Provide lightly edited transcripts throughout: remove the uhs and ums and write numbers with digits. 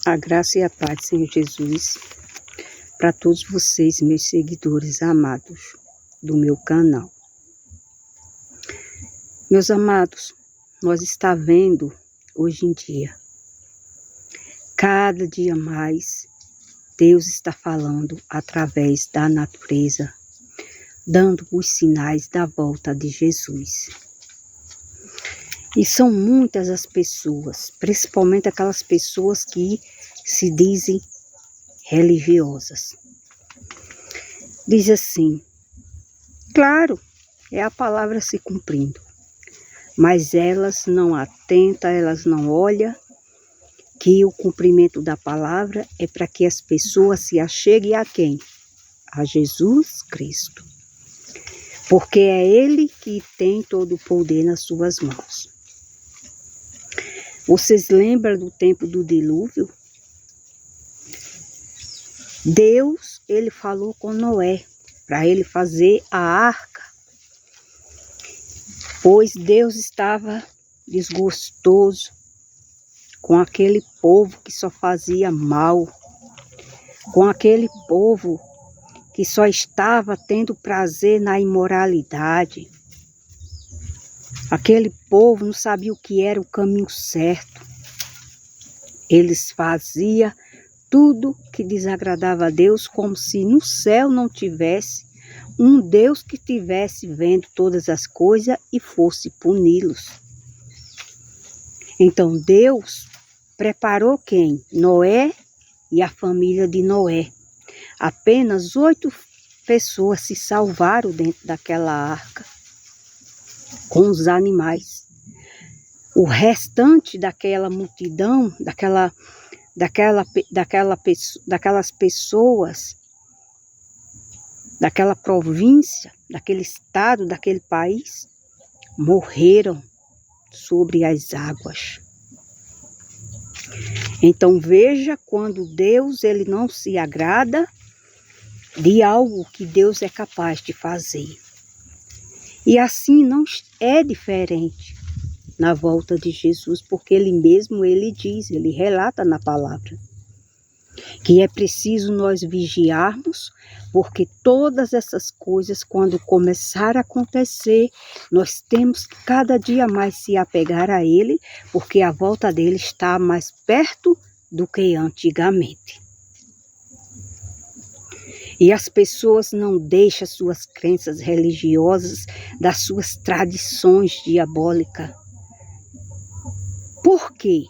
A graça e a paz, Senhor Jesus, para todos vocês, meus seguidores amados do meu canal. Meus amados, nós estamos vendo hoje em dia, cada dia mais, Deus está falando através da natureza, dando os sinais da volta de Jesus. E são muitas as pessoas, principalmente aquelas pessoas que se dizem religiosas. Diz assim, claro, é a palavra se cumprindo, mas elas não atentam, elas não olham que o cumprimento da palavra é para que as pessoas se acheguem a quem? A Jesus Cristo. Porque é Ele que tem todo o poder nas suas mãos. Vocês lembram do tempo do dilúvio? Deus, Ele falou com Noé, para ele fazer a arca. Pois Deus estava desgostoso com aquele povo que só fazia mal, com aquele povo que só estava tendo prazer na imoralidade. Aquele povo não sabia o que era o caminho certo. Eles faziam tudo que desagradava a Deus, como se no céu não tivesse um Deus que estivesse vendo todas as coisas e fosse puni-los. Então Deus preparou quem? Noé e a família de Noé. Apenas 8 pessoas se salvaram dentro daquela arca, com os animais. O restante daquela multidão, daquelas pessoas, daquela província, daquele estado, daquele país, morreram sobre as águas. Então veja quando Deus ele não se agrada de algo que Deus é capaz de fazer. E assim não é diferente na volta de Jesus, porque Ele mesmo, Ele diz, Ele relata na palavra, que é preciso nós vigiarmos, porque todas essas coisas, quando começar a acontecer, nós temos que cada dia mais se apegar a Ele, porque a volta dele está mais perto do que antigamente. E as pessoas não deixam suas crenças religiosas, das suas tradições diabólicas. Por quê?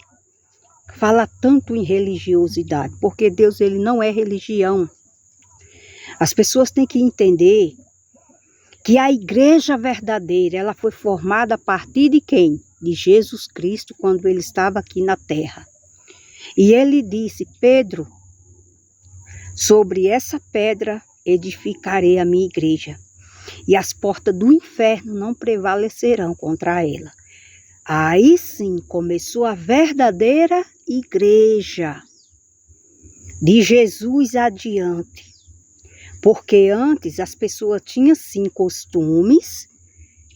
Fala tanto em religiosidade, porque Deus ele não é religião. As pessoas têm que entender que a igreja verdadeira, ela foi formada a partir de quem? De Jesus Cristo, quando ele estava aqui na terra. E ele disse, Pedro, sobre essa pedra edificarei a minha igreja, e as portas do inferno não prevalecerão contra ela. Aí sim começou a verdadeira igreja de Jesus adiante. Porque antes as pessoas tinham sim costumes,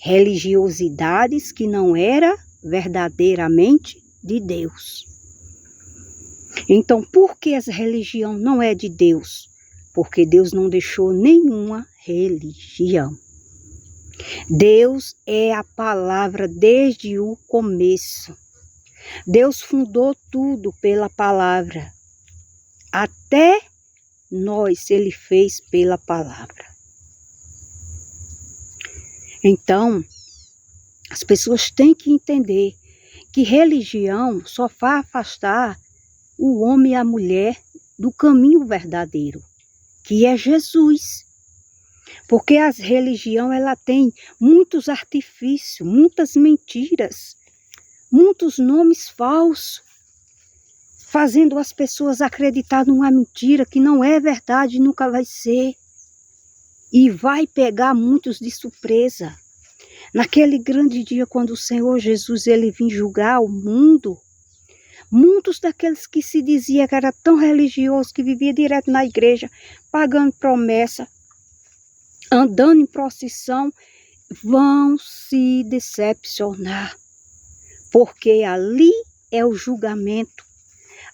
religiosidades que não era verdadeiramente de Deus. Então por que essa religião não é de Deus? Porque Deus não deixou nenhuma religião. Deus é a palavra desde o começo. Deus fundou tudo pela palavra. Até nós ele fez pela palavra. Então, as pessoas têm que entender que religião só vai afastar o homem e a mulher do caminho verdadeiro, que é Jesus. Porque a religião ela tem muitos artifícios, muitas mentiras, muitos nomes falsos, fazendo as pessoas acreditar numa mentira que não é verdade, nunca vai ser. E vai pegar muitos de surpresa. Naquele grande dia, quando o Senhor Jesus ele vir julgar o mundo, muitos daqueles que se dizia que era tão religioso, que vivia direto na igreja, pagando promessa, andando em procissão, vão se decepcionar. Porque ali é o julgamento.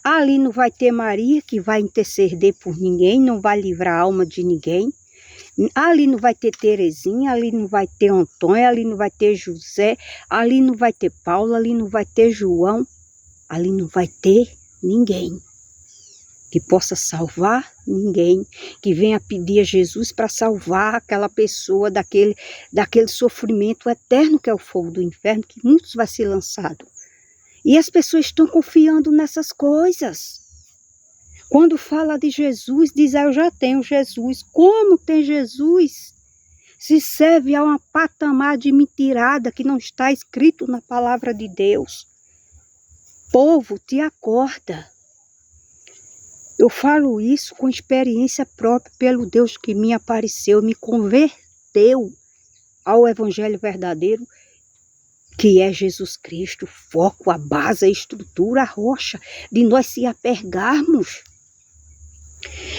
Ali não vai ter Maria que vai interceder por ninguém, não vai livrar a alma de ninguém. Ali não vai ter Terezinha, ali não vai ter Antônio, ali não vai ter José, ali não vai ter Paulo, ali não vai ter João, ali não vai ter ninguém que possa salvar ninguém, que venha pedir a Jesus para salvar aquela pessoa daquele sofrimento eterno que é o fogo do inferno, que muitos vai ser lançado. E as pessoas estão confiando nessas coisas. Quando fala de Jesus, diz, eu já tenho Jesus. Como tem Jesus? Se serve a uma patamar de mentirada que não está escrito na palavra de Deus. Povo, te acorda. Eu falo isso com experiência própria pelo Deus que me apareceu, me converteu ao Evangelho verdadeiro, que é Jesus Cristo, o foco, a base, a estrutura, a rocha de nós se apegarmos.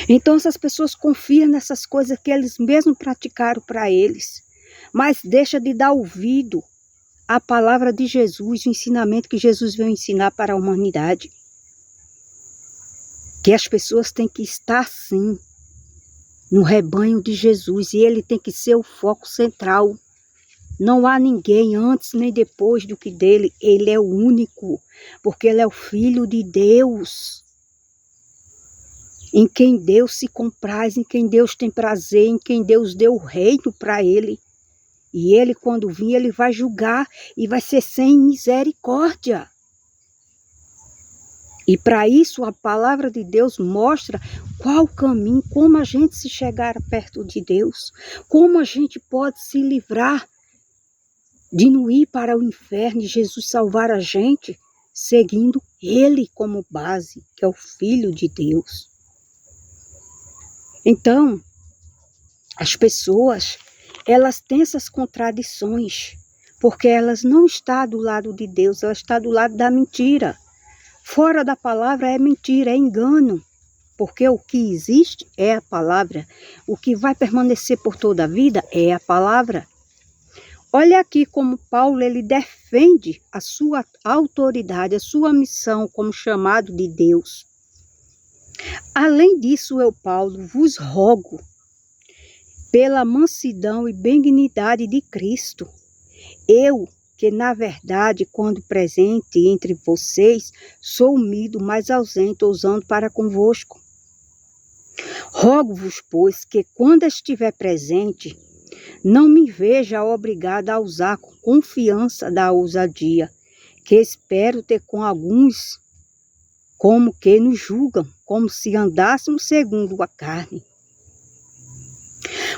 Então essas pessoas confiam nessas coisas que eles mesmos praticaram para eles, mas deixa de dar ouvido à palavra de Jesus, o ensinamento que Jesus veio ensinar para a humanidade. Que as pessoas têm que estar sim no rebanho de Jesus e ele tem que ser o foco central. Não há ninguém antes nem depois do que dele, ele é o único, porque ele é o Filho de Deus. Em quem Deus se compraz, em quem Deus tem prazer, em quem Deus deu o reino para ele. E ele, quando vir, ele vai julgar e vai ser sem misericórdia. E para isso a palavra de Deus mostra qual o caminho, como a gente se chegar perto de Deus, como a gente pode se livrar de não ir para o inferno e Jesus salvar a gente, seguindo Ele como base, que é o Filho de Deus. Então, as pessoas, elas têm essas contradições, porque elas não estão do lado de Deus, elas estão do lado da mentira. Fora da palavra é mentira, é engano, porque o que existe é a palavra. O que vai permanecer por toda a vida é a palavra. Olha aqui como Paulo ele defende a sua autoridade, a sua missão como chamado de Deus. Além disso, eu, Paulo, vos rogo, pela mansidão e benignidade de Cristo, eu, que na verdade, quando presente entre vocês, sou unido, mas ausente, ousando para convosco. Rogo-vos, pois, que quando estiver presente, não me veja obrigada a usar com confiança da ousadia, que espero ter com alguns, como que nos julgam, como se andássemos segundo a carne.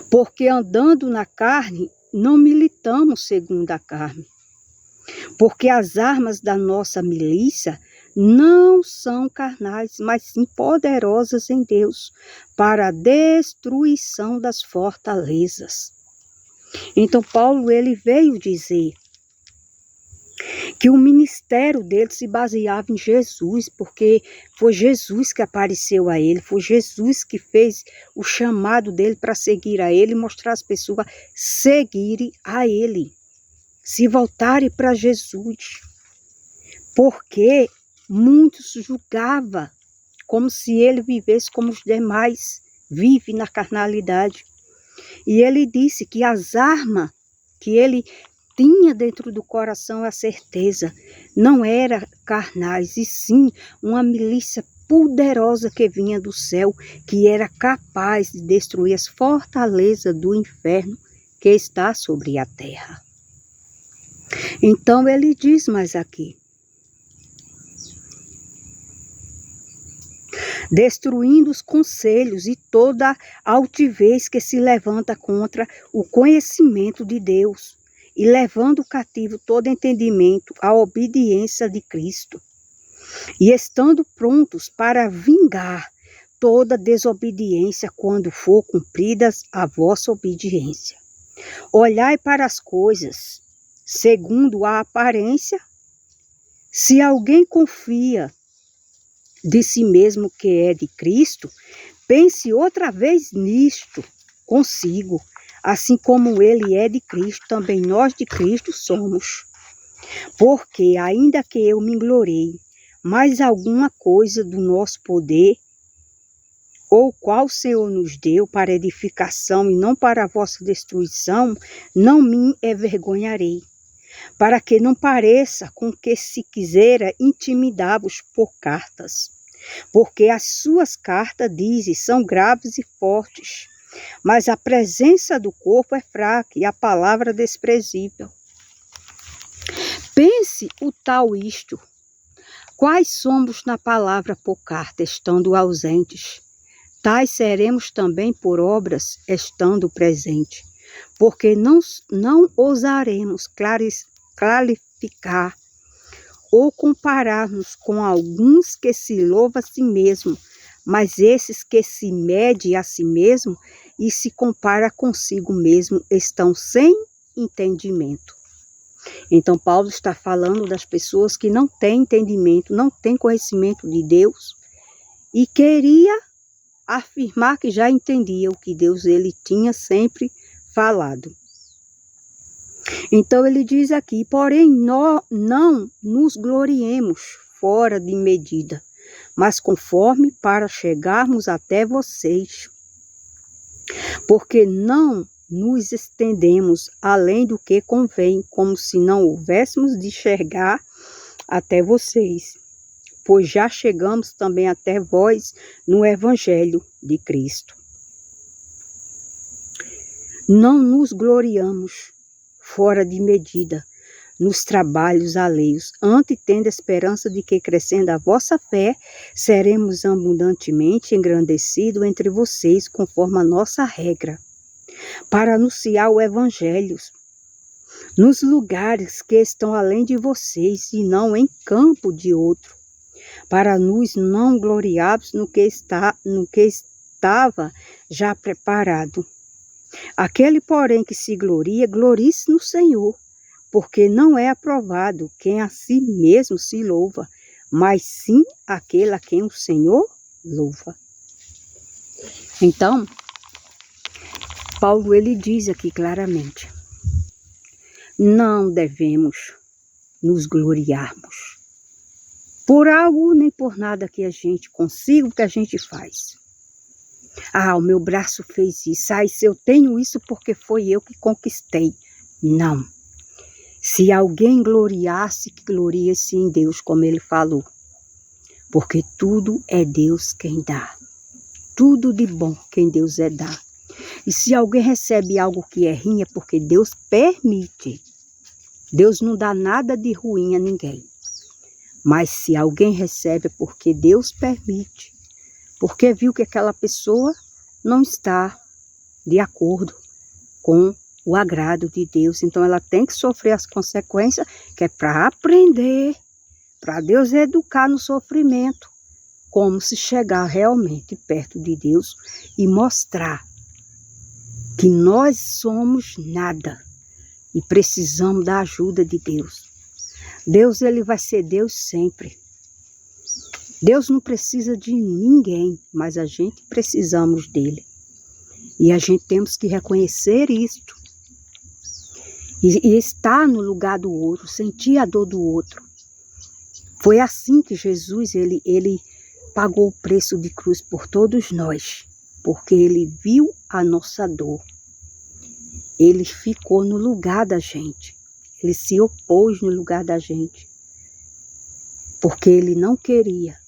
Porque andando na carne, não militamos segundo a carne. Porque as armas da nossa milícia não são carnais, mas sim poderosas em Deus, para a destruição das fortalezas. Então Paulo ele veio dizer que o ministério dele se baseava em Jesus, porque foi Jesus que apareceu a ele, foi Jesus que fez o chamado dele para seguir a ele e mostrar às pessoas seguirem a ele, se voltarem para Jesus, porque muitos julgavam como se ele vivesse como os demais vivem na carnalidade. E ele disse que as armas que ele tinha dentro do coração, a certeza, não era carnais, e sim uma milícia poderosa que vinha do céu, que era capaz de destruir as fortalezas do inferno que está sobre a terra. Então ele diz mais aqui, destruindo os conselhos e toda altivez que se levanta contra o conhecimento de Deus, e levando cativo todo entendimento à obediência de Cristo, e estando prontos para vingar toda desobediência quando for cumpridas a vossa obediência. Olhai para as coisas segundo a aparência. Se alguém confia de si mesmo que é de Cristo, pense outra vez nisto consigo. Assim como ele é de Cristo, também nós de Cristo somos. Porque, ainda que eu me gloriei, mais alguma coisa do nosso poder, ou qual o Senhor nos deu para edificação e não para a vossa destruição, não me envergonharei, para que não pareça com que se quisera intimidar-vos por cartas. Porque as suas cartas, dizem, são graves e fortes, mas a presença do corpo é fraca e a palavra desprezível. Pense o tal isto: quais somos na palavra por carta, estando ausentes? Tais seremos também por obras, estando presentes. Porque não ousaremos clarificar ou comparar-nos com alguns que se louvam a si mesmo, mas esses que se medem a si mesmo e se comparam consigo mesmo estão sem entendimento. Então Paulo está falando das pessoas que não têm entendimento, não têm conhecimento de Deus e queria afirmar que já entendia o que Deus ele tinha sempre falado. Então ele diz aqui: porém nós não nos gloriemos fora de medida, mas conforme para chegarmos até vocês. Porque não nos estendemos além do que convém, como se não houvéssemos de chegar até vocês, pois já chegamos também até vós no Evangelho de Cristo. Não nos gloriamos fora de medida nos trabalhos alheios, antes tendo a esperança de que, crescendo a vossa fé, seremos abundantemente engrandecidos entre vocês, conforme a nossa regra, para anunciar o Evangelho nos lugares que estão além de vocês e não em campo de outro, para nos não gloriarmos no que estava já preparado. Aquele, porém, que se gloria, glorie-se no Senhor, porque não é aprovado quem a si mesmo se louva, mas sim aquele a quem o Senhor louva. Então, Paulo ele diz aqui claramente: não devemos nos gloriarmos por algo nem por nada que a gente consiga, o que a gente faz. Ah, o meu braço fez isso. Ah, se eu tenho isso porque foi eu que conquistei. Não. Se alguém gloriasse, que glorie-se em Deus, como ele falou. Porque tudo é Deus quem dá. Tudo de bom quem Deus dá. E se alguém recebe algo que é ruim, é porque Deus permite. Deus não dá nada de ruim a ninguém. Mas se alguém recebe, é porque Deus permite. Porque viu que aquela pessoa não está de acordo com o agrado de Deus. Então ela tem que sofrer as consequências, que é para aprender, para Deus educar no sofrimento, como se chegar realmente perto de Deus e mostrar que nós somos nada e precisamos da ajuda de Deus. Deus ele vai ser Deus sempre. Deus não precisa de ninguém, mas a gente precisamos dele. E a gente temos que reconhecer isto. E estar no lugar do outro, sentir a dor do outro. Foi assim que Jesus ele pagou o preço de cruz por todos nós. Porque ele viu a nossa dor. Ele ficou no lugar da gente. Ele se opôs no lugar da gente. Porque ele não queria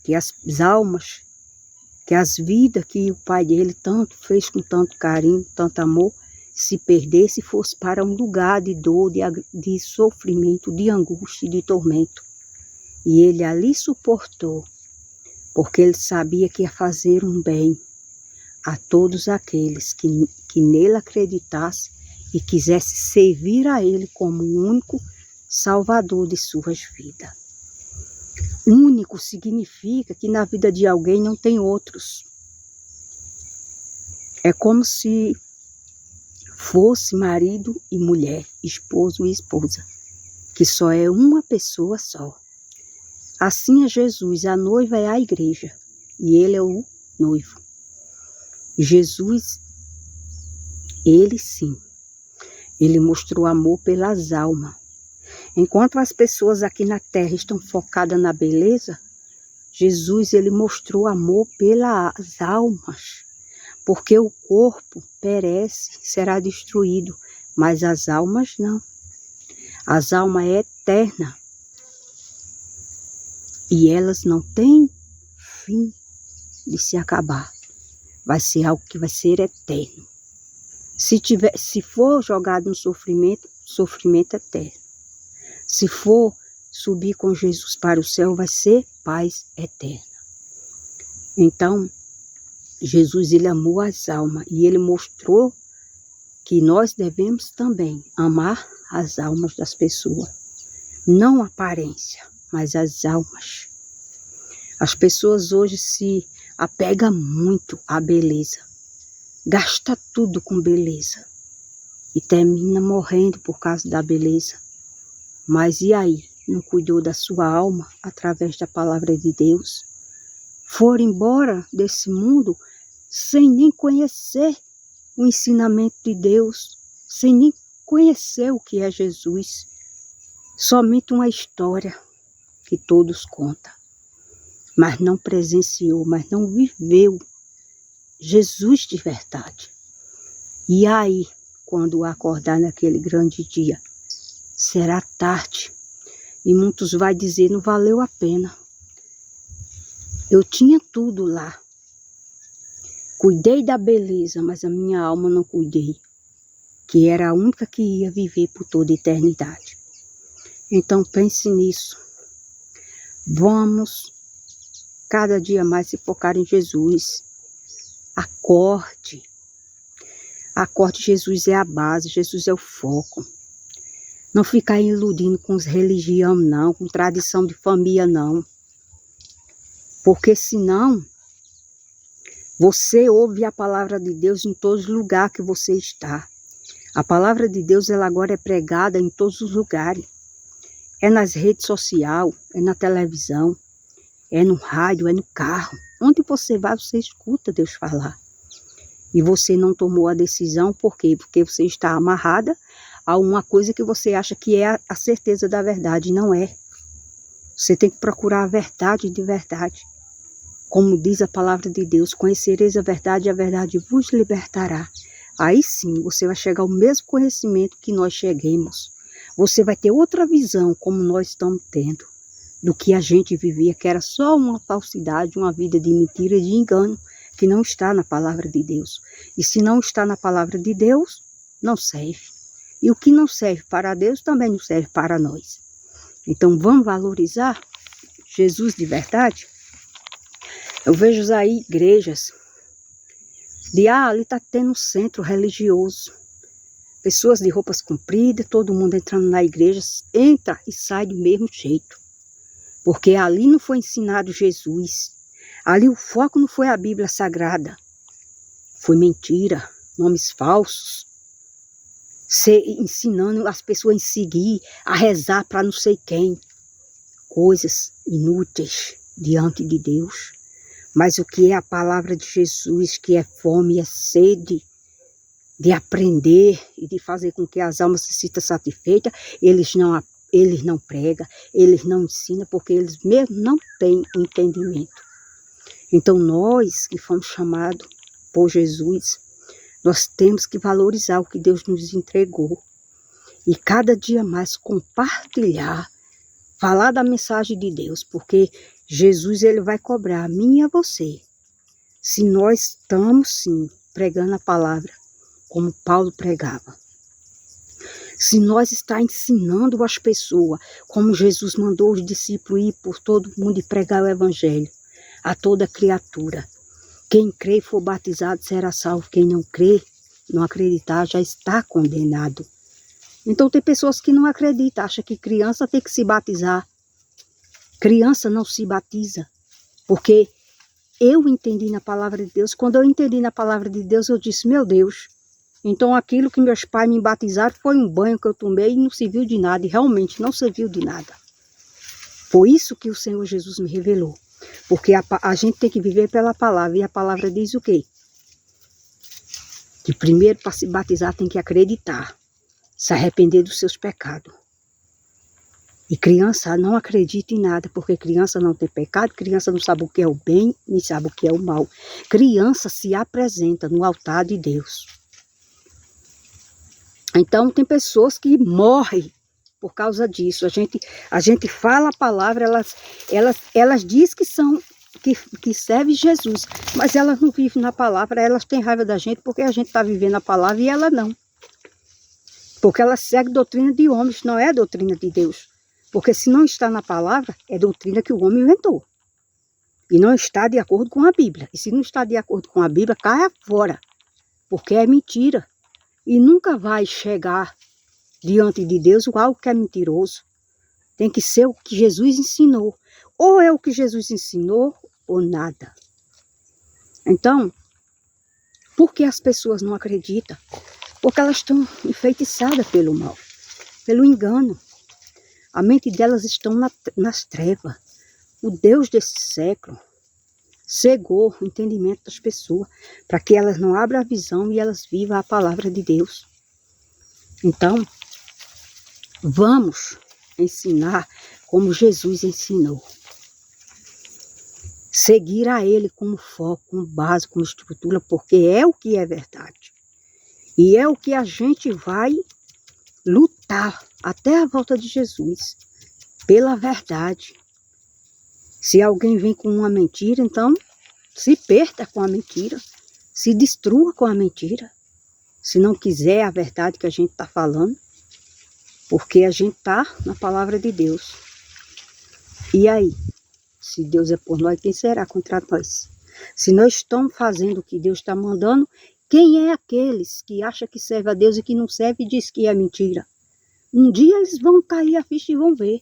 que as almas, que as vidas que o pai dele tanto fez com tanto carinho, tanto amor, se perdesse e fosse para um lugar de dor, de sofrimento, de angústia, de tormento. E ele ali suportou, porque ele sabia que ia fazer um bem a todos aqueles que nele acreditassem e quisessem servir a ele como o único salvador de suas vidas. Único significa que na vida de alguém não tem outros. É como se fosse marido e mulher, esposo e esposa, que só é uma pessoa só. Assim é Jesus, a noiva é a igreja e ele é o noivo. Jesus, ele sim, ele mostrou amor pelas almas. Enquanto as pessoas aqui na terra estão focadas na beleza, Jesus ele mostrou amor pelas almas, porque o corpo perece, será destruído, mas as almas não. As almas é eterna e elas não têm fim de se acabar. Vai ser algo que vai ser eterno. Se for jogado no sofrimento, sofrimento eterno. Se for subir com Jesus para o céu, vai ser paz eterna. Então, Jesus ele amou as almas e ele mostrou que nós devemos também amar as almas das pessoas. Não a aparência, mas as almas. As pessoas hoje se apegam muito à beleza. Gasta tudo com beleza. E termina morrendo por causa da beleza. Mas e aí? Não cuidou da sua alma através da palavra de Deus? Foram embora desse mundo sem nem conhecer o ensinamento de Deus, sem nem conhecer o que é Jesus. Somente uma história que todos contam, mas não presenciou, mas não viveu Jesus de verdade. E aí, quando acordar naquele grande dia, será tarde. E muitos vão dizer, não valeu a pena. Eu tinha tudo lá. Cuidei da beleza, mas a minha alma não cuidei. Que era a única que ia viver por toda a eternidade. Então pense nisso. Vamos cada dia mais se focar em Jesus. Acorde. Acorde, Jesus é a base, Jesus é o foco. Não ficar iludindo com religião não, com tradição de família não. Porque senão, você ouve a palavra de Deus em todos os lugares que você está. A palavra de Deus ela agora é pregada em todos os lugares. É nas redes sociais, é na televisão, é no rádio, é no carro. Onde você vai, você escuta Deus falar. E você não tomou a decisão, por quê? Porque você está amarrada a uma coisa que você acha que é a certeza da verdade, não é. Você tem que procurar a verdade de verdade. Como diz a palavra de Deus, conhecereis a verdade vos libertará. Aí sim, você vai chegar ao mesmo conhecimento que nós cheguemos. Você vai ter outra visão, como nós estamos tendo, do que a gente vivia, que era só uma falsidade, uma vida de mentira e de engano, que não está na palavra de Deus. E se não está na palavra de Deus, não serve. E o que não serve para Deus também não serve para nós. Então vamos valorizar Jesus de verdade? Eu vejo aí igrejas ali está tendo um centro religioso. Pessoas de roupas compridas, todo mundo entrando na igreja, entra e sai do mesmo jeito. Porque ali não foi ensinado Jesus. Ali o foco não foi a Bíblia Sagrada. Foi mentira, nomes falsos. Ensinando as pessoas a seguir, a rezar para não sei quem. Coisas inúteis diante de Deus. Mas o que é a palavra de Jesus, que é fome, é sede de aprender e de fazer com que as almas se sintam satisfeitas, eles não pregam, eles não ensinam, porque eles mesmo não têm o entendimento. Então nós que fomos chamados por Jesus, nós temos que valorizar o que Deus nos entregou. E cada dia mais compartilhar, falar da mensagem de Deus, porque Jesus ele vai cobrar a mim e a você. Se nós estamos sim pregando a palavra, como Paulo pregava. Se nós está ensinando as pessoas, como Jesus mandou os discípulos ir por todo mundo e pregar o evangelho a toda criatura. Quem crê e for batizado será salvo. Quem não crê, não acreditar, já está condenado. Então tem pessoas que não acreditam, acham que criança tem que se batizar. Criança não se batiza, porque eu entendi na palavra de Deus. Quando eu entendi na palavra de Deus, eu disse, meu Deus, então aquilo que meus pais me batizaram foi um banho que eu tomei e não serviu de nada, e realmente não serviu de nada. Foi isso que o Senhor Jesus me revelou, porque a gente tem que viver pela palavra, e a palavra diz o quê? Que primeiro para se batizar tem que acreditar, se arrepender dos seus pecados. E criança não acredita em nada, porque criança não tem pecado, criança não sabe o que é o bem, nem sabe o que é o mal. Criança se apresenta no altar de Deus. Então tem pessoas que morrem por causa disso. A gente fala a palavra, elas dizem que servem Jesus, mas elas não vivem na palavra, elas têm raiva da gente porque a gente está vivendo a palavra e ela não. Porque ela segue doutrina de homens, não é doutrina de Deus. Porque se não está na palavra, é doutrina que o homem inventou. E não está de acordo com a Bíblia. E se não está de acordo com a Bíblia, caia fora. Porque é mentira. E nunca vai chegar diante de Deus algo que é mentiroso. Tem que ser o que Jesus ensinou. Ou é o que Jesus ensinou, ou nada. Então, por que as pessoas não acreditam? Porque elas estão enfeitiçadas pelo mal, pelo engano. A mente delas estão nas trevas. O Deus desse século cegou o entendimento das pessoas para que elas não abram a visão e elas vivam a palavra de Deus. Então, vamos ensinar como Jesus ensinou. Seguir a Ele como foco, como base, como estrutura, porque é o que é verdade. E é o que a gente vai lutar até a volta de Jesus, pela verdade. Se alguém vem com uma mentira, então se perda com a mentira, se destrua com a mentira, se não quiser a verdade que a gente está falando, porque a gente está na palavra de Deus. E aí, se Deus é por nós, quem será contra nós? Se nós estamos fazendo o que Deus está mandando, quem é aqueles que acham que serve a Deus e que não serve e diz que é mentira? Um dia eles vão cair a ficha e vão ver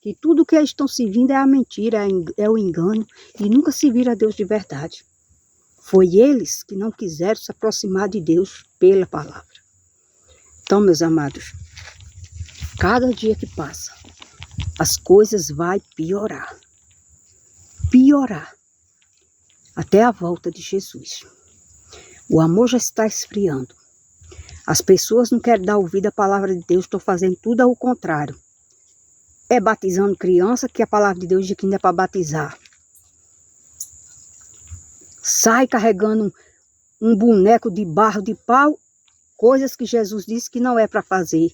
que tudo que eles estão servindo é a mentira, é o engano, e nunca se vira a Deus de verdade. Foi eles que não quiseram se aproximar de Deus pela palavra. Então, meus amados, cada dia que passa, as coisas vão piorar. Piorar. Até a volta de Jesus. O amor já está esfriando. As pessoas não querem dar ouvido à palavra de Deus, estão fazendo tudo ao contrário. É batizando criança, que a palavra de Deus diz que não é para batizar. Sai carregando um boneco de barro de pau, coisas que Jesus disse que não é para fazer.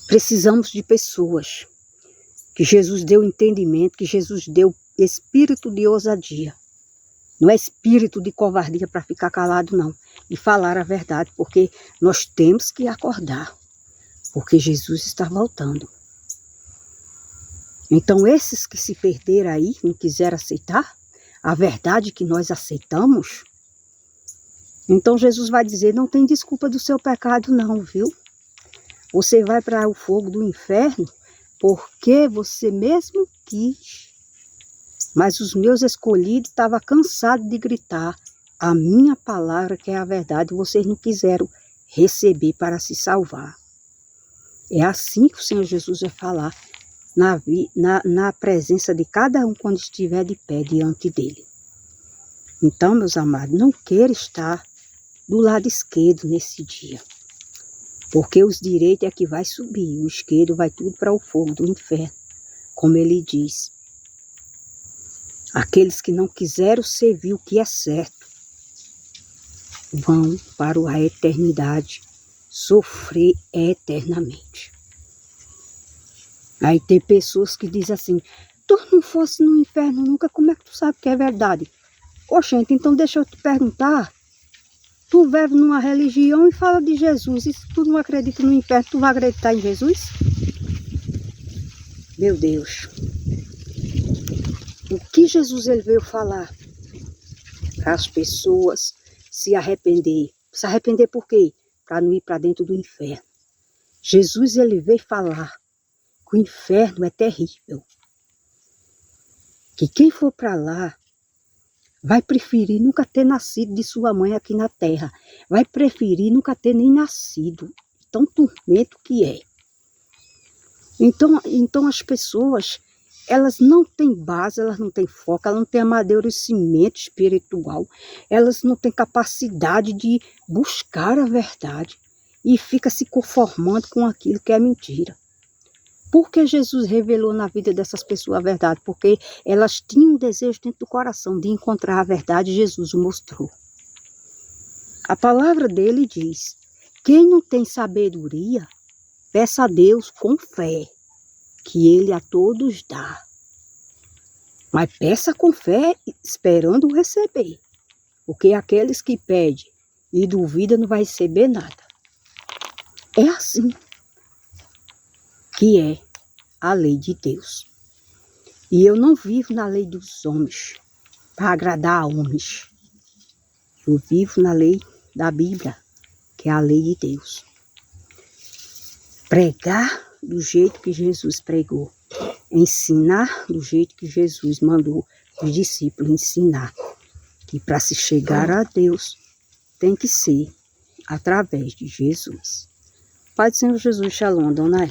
Precisamos de pessoas que Jesus deu entendimento, que Jesus deu espírito de ousadia. Não é espírito de covardia para ficar calado, não. E falar a verdade, porque nós temos que acordar. Porque Jesus está voltando. Então, esses que se perderam aí, não quiseram aceitar a verdade que nós aceitamos, então Jesus vai dizer, não tem desculpa do seu pecado não, viu? Você vai para o fogo do inferno porque você mesmo quis. Mas os meus escolhidos estavam cansados de gritar a minha palavra, que é a verdade, vocês não quiseram receber para se salvar. É assim que o Senhor Jesus vai falar na presença de cada um quando estiver de pé diante dele. Então, meus amados, não queira estar do lado esquerdo nesse dia. Porque os direitos é que vai subir, o esquerdo vai tudo para o fogo do inferno, como ele diz. Aqueles que não quiseram servir o que é certo, vão para a eternidade, sofrer eternamente. Aí tem pessoas que dizem assim, tu não fosse no inferno nunca, como é que tu sabe que é verdade? Oxente, então deixa eu te perguntar, tu vive numa religião e fala de Jesus, e se tu não acredita no inferno, tu vai acreditar em Jesus? Meu Deus. O que Jesus ele veio falar? Para as pessoas se arrepender. Se arrepender por quê? Para não ir para dentro do inferno. Jesus ele veio falar que o inferno é terrível. Que quem for para lá vai preferir nunca ter nascido de sua mãe aqui na terra. Vai preferir nunca ter nem nascido. Tão tormento que é. Então as pessoas, elas não têm base, elas não têm foco, elas não têm amadurecimento espiritual, elas não têm capacidade de buscar a verdade e fica se conformando com aquilo que é mentira. Por que Jesus revelou na vida dessas pessoas a verdade? Porque elas tinham um desejo dentro do coração de encontrar a verdade, e Jesus o mostrou. A palavra dele diz: quem não tem sabedoria, peça a Deus com fé, que ele a todos dá. Mas peça com fé, esperando receber. Porque aqueles que pedem e duvidam não vai receber nada. É assim que é a lei de Deus. E eu não vivo na lei dos homens, para agradar a homens. Eu vivo na lei da Bíblia, que é a lei de Deus. Pregar do jeito que Jesus pregou. Ensinar do jeito que Jesus mandou os discípulos ensinar. Que para se chegar a Deus, tem que ser através de Jesus. Pai do Senhor Jesus, Shalom, Dona.